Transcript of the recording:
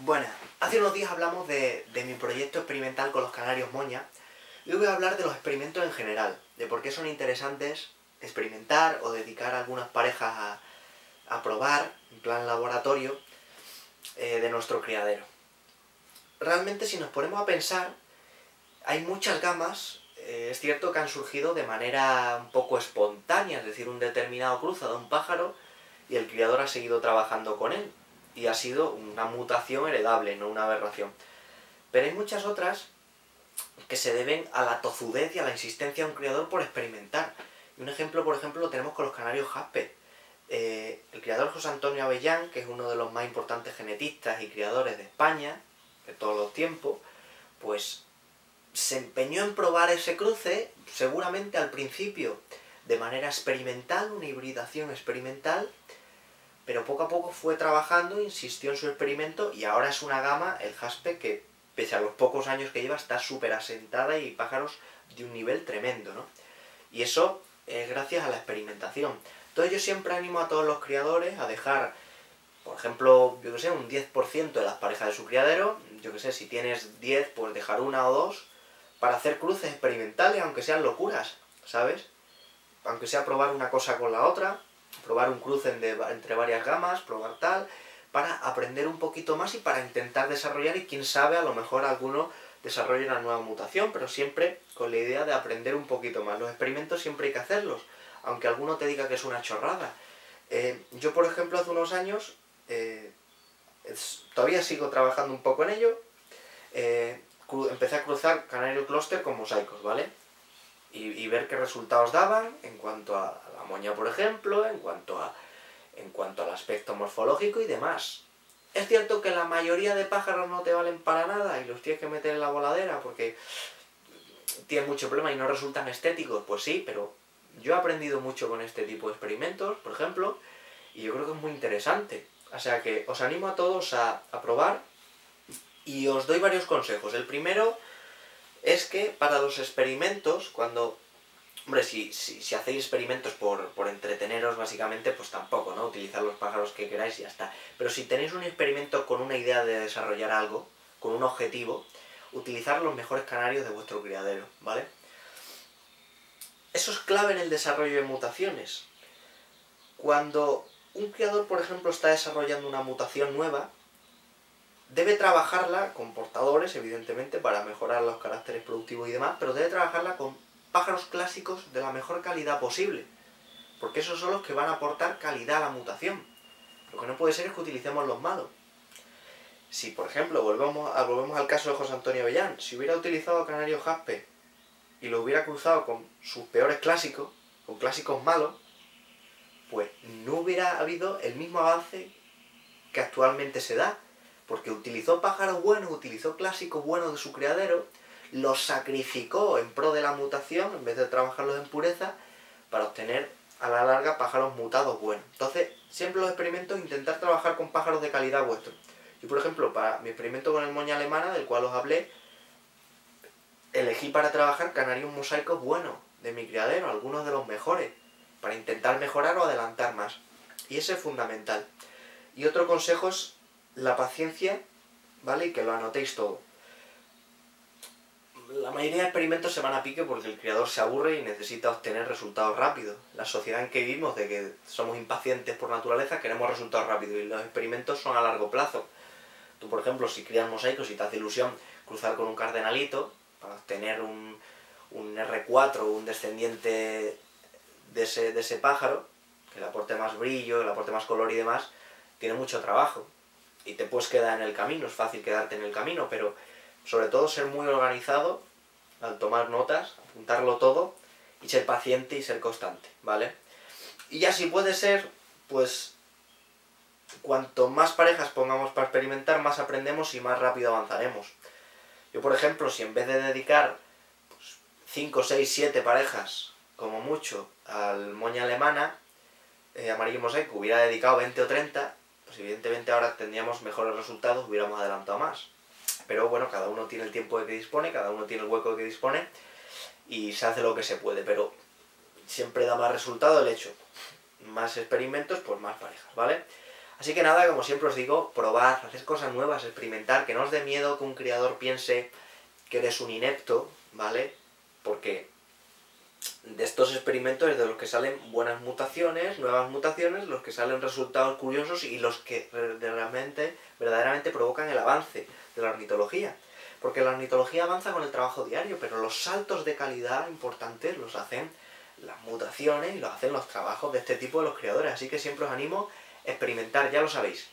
Bueno, hace unos días hablamos de mi proyecto experimental con los canarios moña y hoy voy a hablar de los experimentos en general, de por qué son interesantes experimentar o dedicar a algunas parejas a probar, en plan laboratorio, de nuestro criadero. Realmente, si nos ponemos a pensar, hay muchas gamas, es cierto que han surgido de manera un poco espontánea, es decir, un determinado cruce de un pájaro y el criador ha seguido trabajando con él. Y ha sido una mutación heredable, no una aberración. Pero hay muchas otras que se deben a la tozudez y a la insistencia de un criador por experimentar. Y un ejemplo, por ejemplo, lo tenemos con los canarios jaspe. El criador José Antonio Avellán, que es uno de los más importantes genetistas y criadores de España, de todos los tiempos, pues se empeñó en probar ese cruce, seguramente al principio de manera experimental, una hibridación experimental, pero poco a poco fue trabajando, insistió en su experimento y ahora es una gama, el jaspe, que pese a los pocos años que lleva está súper asentada y pájaros de un nivel tremendo, ¿no? Y eso es gracias a la experimentación. Entonces yo siempre animo a todos los criadores a dejar, por ejemplo, yo que sé, un 10% de las parejas de su criadero, yo que sé, si tienes 10, pues dejar una o dos, para hacer cruces experimentales, aunque sean locuras, ¿sabes? Aunque sea probar una cosa con la otra, probar un cruce entre varias gamas, probar tal, para aprender un poquito más y para intentar desarrollar, y quién sabe, a lo mejor alguno desarrolle una nueva mutación, pero siempre con la idea de aprender un poquito más. Los experimentos siempre hay que hacerlos, aunque alguno te diga que es una chorrada. Yo, por ejemplo, hace unos años, todavía sigo trabajando un poco en ello, empecé a cruzar canario clúster con mosaicos, ¿vale? Y ver qué resultados daban en cuanto a la moña, por ejemplo, en cuanto al aspecto morfológico y demás. Es cierto que la mayoría de pájaros no te valen para nada y los tienes que meter en la voladera porque tienen mucho problema y no resultan estéticos, pues sí, pero yo he aprendido mucho con este tipo de experimentos, por ejemplo, y yo creo que es muy interesante. O sea que os animo a todos a probar y os doy varios consejos. El primero es que para los experimentos, hombre, si hacéis experimentos por entreteneros, básicamente, pues tampoco, ¿no? Utilizar los pájaros que queráis y ya está. Pero si tenéis un experimento con una idea de desarrollar algo, con un objetivo, utilizar los mejores canarios de vuestro criadero, ¿vale? Eso es clave en el desarrollo de mutaciones. Cuando un criador, por ejemplo, está desarrollando una mutación nueva, debe trabajarla con portadores, evidentemente, para mejorar los caracteres productivos y demás, pero debe trabajarla con pájaros clásicos de la mejor calidad posible, porque esos son los que van a aportar calidad a la mutación. Lo que no puede ser es que utilicemos los malos. Si, por ejemplo, volvemos al caso de José Antonio Avellán, si hubiera utilizado canario jaspe y lo hubiera cruzado con sus peores clásicos, con clásicos malos, pues no hubiera habido el mismo avance que actualmente se da, porque utilizó pájaros buenos, utilizó clásicos buenos de su criadero, los sacrificó en pro de la mutación, en vez de trabajarlos en pureza, para obtener a la larga pájaros mutados buenos. Entonces, siempre los experimentos, intentar trabajar con pájaros de calidad vuestro. Yo, por ejemplo, para mi experimento con el moña alemana, del cual os hablé, elegí para trabajar canarios mosaicos buenos de mi criadero, algunos de los mejores, para intentar mejorar o adelantar más. Y ese es fundamental. Y otro consejo es la paciencia, ¿vale? Y que lo anotéis todo. La mayoría de experimentos se van a pique porque el criador se aburre y necesita obtener resultados rápidos. La sociedad en que vivimos, de que somos impacientes por naturaleza, queremos resultados rápidos y los experimentos son a largo plazo. Tú, por ejemplo, si crías mosaicos y te hace ilusión cruzar con un cardenalito para obtener un R4, un descendiente de ese pájaro, que le aporte más brillo, que le aporte más color y demás, tiene mucho trabajo y te puedes quedar en el camino, es fácil quedarte en el camino, pero sobre todo ser muy organizado al tomar notas, apuntarlo todo y ser paciente y ser constante, ¿vale? Y ya si puede ser, pues cuanto más parejas pongamos para experimentar, más aprendemos y más rápido avanzaremos. Yo, por ejemplo, si en vez de dedicar 5, 6, 7 parejas, como mucho, al moña alemana, amarillo mosaico, hubiera dedicado 20 o 30, pues evidentemente ahora tendríamos mejores resultados, hubiéramos adelantado más. Pero bueno, cada uno tiene el tiempo de que dispone, cada uno tiene el hueco de que dispone, y se hace lo que se puede, pero siempre da más resultado el hecho. Más experimentos, pues más parejas, ¿vale? Así que nada, como siempre os digo, probad, hacer cosas nuevas, experimentar, que no os dé miedo que un criador piense que eres un inepto, ¿vale? Porque de estos experimentos es de los que salen buenas mutaciones, nuevas mutaciones, los que salen resultados curiosos y los que verdaderamente provocan el avance de la ornitología. Porque la ornitología avanza con el trabajo diario, pero los saltos de calidad importantes los hacen las mutaciones y los hacen los trabajos de este tipo de los creadores. Así que siempre os animo a experimentar, ya lo sabéis.